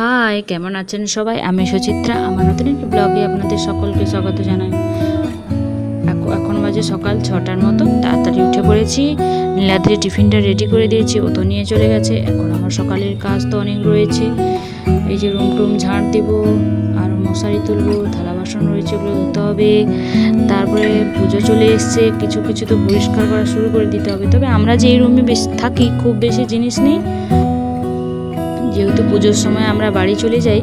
High, কেমন আছেন সবাই? আমি সুচিত্রা। আমার নতুন একটি ব্লগে আপনাদের সকলকে স্বাগত জানাই। এখন বাজে সকাল 6টার মতো। তাড়াতাড়ি উঠে পড়েছি। নীলাদ্রি টিফিনটা রেডি করে দিয়েছি, ও তো নিয়ে চলে গেছে। এখন আমার সকালের কাজ তো অনেক রয়েছে। এই যে রুম টুম ঝাড় দেবো, আর মশারি তুলবো, থালা বাসন রয়েছে, ওগুলো ধুতে হবে। তারপরে পুজো চলে এসছে, কিছু কিছু তো পরিষ্কার করা শুরু করে দিতে হবে। তবে আমরা যে রুমে বেশি থাকি, খুব বেশি জিনিস নেই, যেহেতু পুজোর সময় আমরা বাড়ি চলে যাই,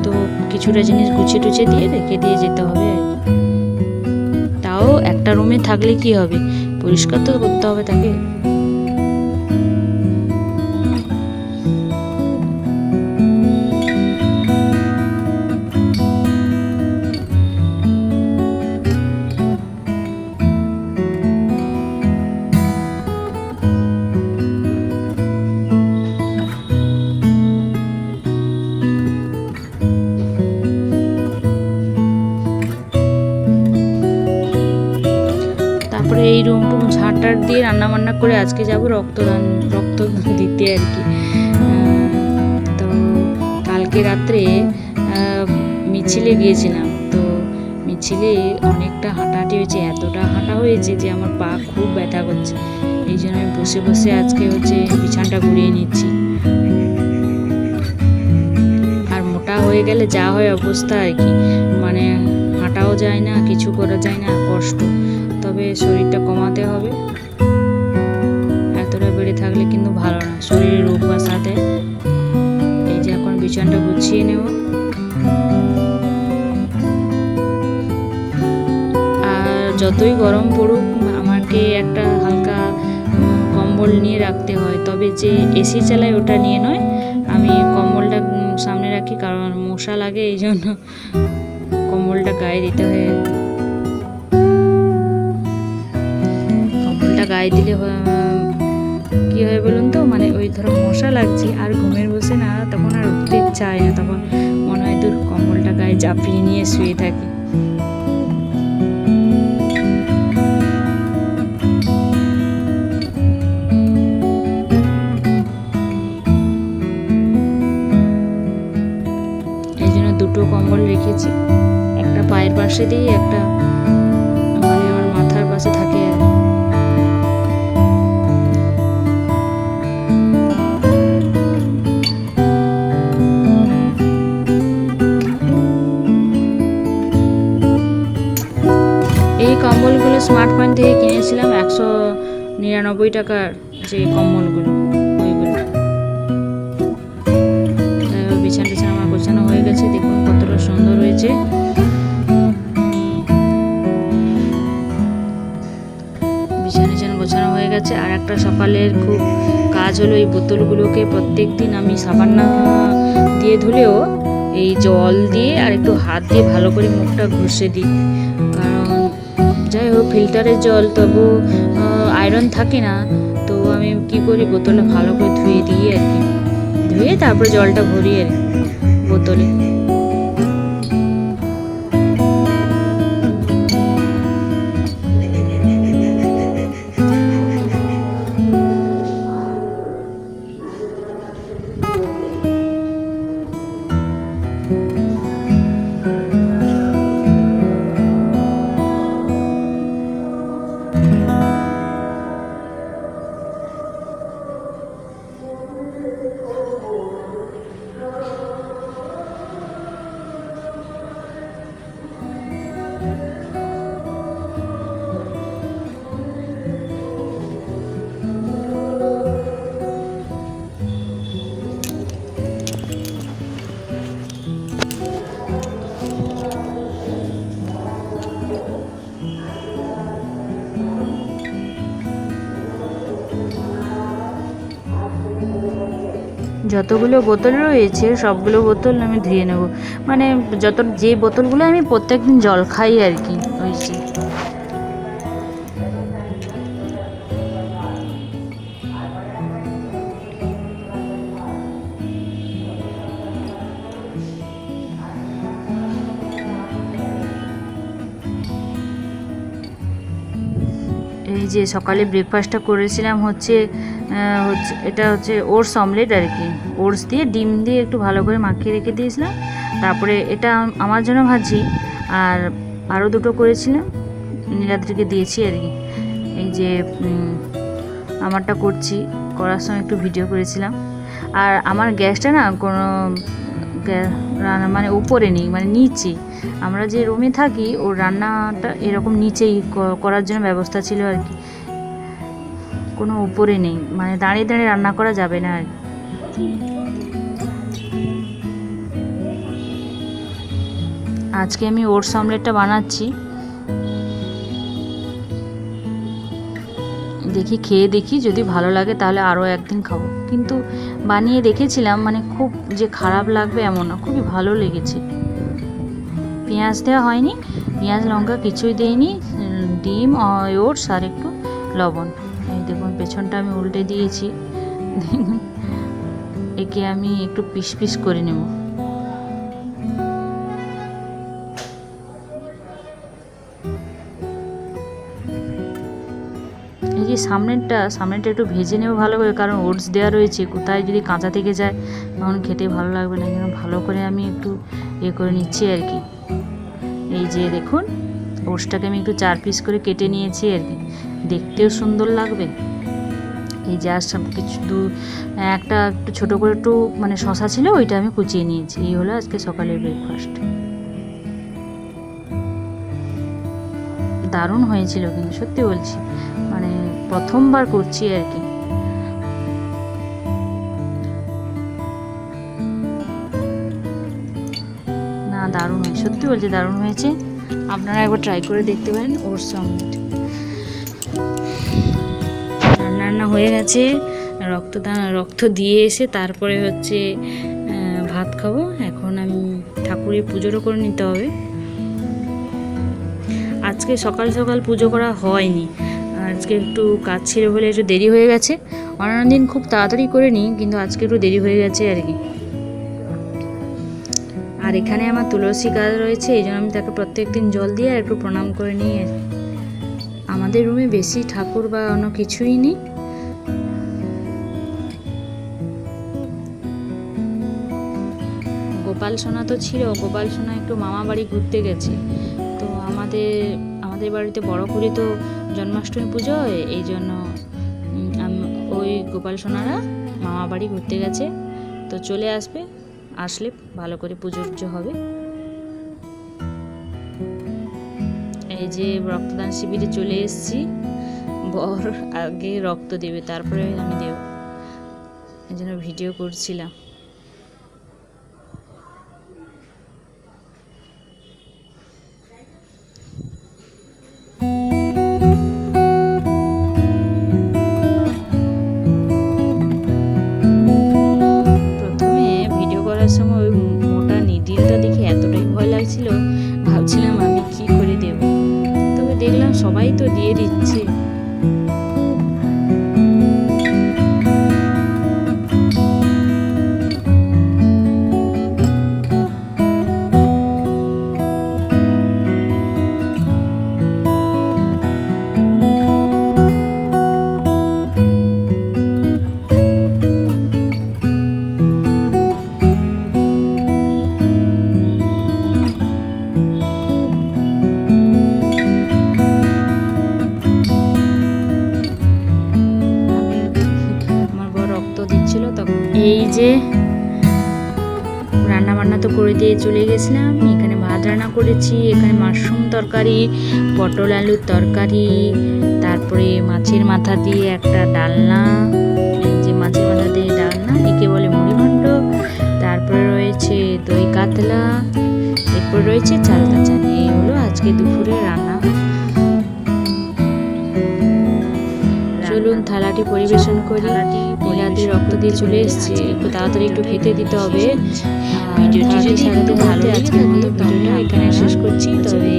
তো কিছুটা জিনিস গুছিয়ে টুছিয়ে দিয়ে রেখে দিয়ে যেতে হবে আর কি। তাও একটা রুমে থাকলে কি হবে, পরিষ্কার তো করতে হবে তাকে। তারপরে এই রুম টুম ঝাঁটার দিয়ে রান্না বান্না করে আজকে যাব রক্ত দিতে আর কি। তো কালকে রাত্রে মিছিলে গিয়েছিলাম, তো মিছিলে অনেকটা হাঁটাহাঁটি হয়েছে, এতটা হাঁটা হয়েছে যে আমার পা খুব ব্যথা করছে। এই জন্য আমি বসে বসে আজকে বিছানাটা ঘুরিয়ে নিচ্ছি। আর মোটা হয়ে গেলে যা হয় অবস্থা আর কি, মানে হাঁটাও যায় না, কিছু করা যায় না, কষ্ট। তবে শরীরটা কমাতে হবে, এতটা বেড়ে থাকলে কিন্তু ভালো না, শরীরে রোগ বাসাতে। এই যে এখন বিছানাটা গুছিয়ে নেব। আর যতই গরম পড়ুক, আমাকে একটা হালকা কম্বল নিয়ে রাখতে হয়। তবে যে এসি চালায় ওটা নিয়ে নয়, আমি কম্বলটা সামনে রাখি, কারণ মশা লাগে, এই জন্য কম্বলটা গায়ে দিতে হয়। কম্বলটা গায়ে দিলে কি হয় বলুন তো, মানে ওই ধরো মশা লাগছে আর ঘুমের বসে না, তখন আর উঠতে চায় না, তখন মনে হয় দূর কম্বলটা গায়ে চাপিয়ে নিয়ে শুয়ে থাকি। এই জন্য দুটো কম্বল রেখেছি, একটা পায়ের পাশে দিই, একটা মানে আমার মাথার পাশে থাকে আর। এই কম্বলগুলো স্মার্ট পয়েন্ট থেকে কিনেছিলাম, 199 টাকার যে কম্বলগুলো, ওইগুলো। বিছানা আমার গোছানো হয়ে গেছে, দেখুন কতটা সুন্দর হয়েছে। বিছানা গোছানো হয়ে গেছে। আর একটা সকালের খুব কাজ হলো, এই বোতলগুলোকে প্রত্যেক দিন আমি সাবান না দিয়ে ধুলেও এই জল দিয়ে আর একটু হাত দিয়ে ভালো করে মুখটা ঘষে দিই, কারণ যাই হোক ফিল্টারের জল, তবু আয়রন থাকে না। তো আমি কি করি, বোতলটা ভালো করে ধুয়ে দিই আর কি, ধুয়ে তারপরে জলটা ভরি আর বোতলে। যতগুলো বোতল রয়েছে সবগুলো বোতল আমি ধুয়ে নেব, মানে যে বোতলগুলো আমি প্রত্যেকদিন জল খাই আর কি, হয়েছে। এই যে সকালে ব্রেকফাস্টটা করেছিলাম হচ্ছে এটা হচ্ছে ওটস অমলেট আর কি, ওটস দিয়ে ডিম দিয়ে একটু ভালো করে মাখিয়ে রেখে দিয়েছিলাম। তারপরে এটা আমার জন্য ভাজি, আর আরও দুটো করেছিলাম নীলাদ্রিকে দিয়েছি আর কি। এই যে আমারটা করছি, করার সময় একটু ভিডিও করেছিলাম। আর আমার গ্যাসটা না কোনো মানে উপরে নেই, মানে নিচে, আমরা যে রুমে থাকি ওর রান্নাটা এরকম নিচেই করার জন্য ব্যবস্থা ছিল আর কি, কোনো উপরে নেই, মানে দাঁড়িয়ে দাঁড়িয়ে রান্না করা যাবে না আর কি। আজকে আমি ওটস অমলেটটা বানাচ্ছি, দেখি খেয়ে দেখি, যদি ভালো লাগে তাহলে আরও একদিন খাবো। কিন্তু বানিয়ে দেখেছিলাম, মানে খুব যে খারাপ লাগবে এমন না, খুবই ভালো লেগেছে। পেঁয়াজ দেওয়া হয়নি, পেঁয়াজ লঙ্কা কিছুই দেয়নি, ডিম ওটস আর একটু লবণ। এই দেখুন পেছনটা আমি উল্টে দিয়েছি, একে আমি একটু পিস পিস করে নেব। এই যে সামনেরটা একটু ভেজে নেব ভালো করে, কারণ ওটস দেওয়া রয়েছে, কোথায় যদি কাঁচা থেকে যায় তখন খেতে ভালো লাগবে না, যেন ভালো করে আমি একটু করে নিচ্ছি আর কি। এই যে দেখুন ওটসটাকে আমি একটু 4 পিস করে কেটে নিয়েছি আর কি, দেখতেও সুন্দর লাগবে। এই যে আর সব কিছু একটা একটু ছোটো করে একটু মানে শশা ছিল, ওইটা আমি কুচিয়ে নিয়েছি। এই হলো আজকে সকালের ব্রেকফাস্ট। দারুণ হয়েছিল কিন্তু, সত্যি বলছি, মানে প্রথমবার করছি আর কি। না দারুণ হয়, সত্যি বলছি দারুণ হয়েছে, আপনারা একবার ট্রাই করে দেখতে পারেন ওটস অমলেট। রান্না হয়ে গেছে, রক্ত দিয়ে এসে তারপরে হচ্ছে ভাত খাবো। এখন আমি ঠাকুরের পুজোটা করে নিতে হবে। আজকে সকাল সকাল পুজো করা হয়নি, আজকে একটু কাজ ছিল বলে একটু দেরি হয়ে গেছে। অন্যান্য দিন খুব তাড়াতাড়ি করে নিই, কিন্তু আজকে একটু দেরি হয়ে গেছে আর কি। আর এখানে আমার তুলসী গাছ রয়েছে, এই জন্য আমি তাকে প্রত্যেকদিন জল দিয়ে একটু প্রণাম করে নিই। আমাদের রুমে বেশি ঠাকুর বা অন্য কিছুই নেই। গোপাল সোনা তো ছিল, গোপাল সোনা একটু মামা বাড়ি ঘুরতে গেছে। তো আমাদের বাড়িতে বড় করে তো জন্মাষ্টমী পুজো হয়, এই জন্য ওই গোপাল সোনারা মামা বাড়ি ঘুরতে গেছে, তো চলে আসবে, আসলে ভালো করে পুজো হবে। এই যে রক্তদান শিবিরে চলে এসেছি, বর আগে রক্ত দেবে তারপরে আমি দেব, এই জন্য ভিডিও করছিলাম। সময় ওই মোটা নিডিলটা দেখে এতটাই ভয় লাগছিল, ভাবছিলাম আমি কি করে দেব, তবে দেখলাম সবাই তো দিয়ে দিচ্ছে। এই যে রান্না বান্না তো করে দিয়ে চলে গেছিলাম। এখানে ভাত রান্না করেছি, এখানে মাশরুম তরকারি, পটল আলুর তরকারি, তারপরে মাছের মাথা দিয়ে একটা ডালনা, এই যে মাছের মাথা দিয়ে ডালনা, একে বলে মুড়িঘণ্ট, তারপরে রয়েছে দই কাতলা, এরপর রয়েছে চালতা চানি। এই হলো আজকে দুপুরের রান্না। চলুন থালাটি পরিবেশন করি। নীলাদ্রি রক্ত দিয়ে চলে এসছে, একটু তাড়াতাড়ি একটু খেতে দিতে হবে। ভিডিওটি যদি ভালো আজকের মতো ভিডিওটা এখানে শেষ করছি। তবে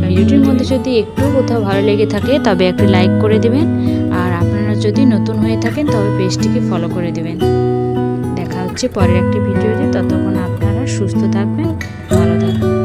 ভিডিওটির মধ্যে যদি একটু কোথাও ভালো লেগে থাকে তবে একটু লাইক করে দেবেন, আর আপনারা যদি নতুন হয়ে থাকেন তবে পেজটিকে ফলো করে দেবেন। দেখা হচ্ছে পরের একটি ভিডিওতে, ততক্ষণ আপনারা সুস্থ থাকবেন, ভালো থাকবেন।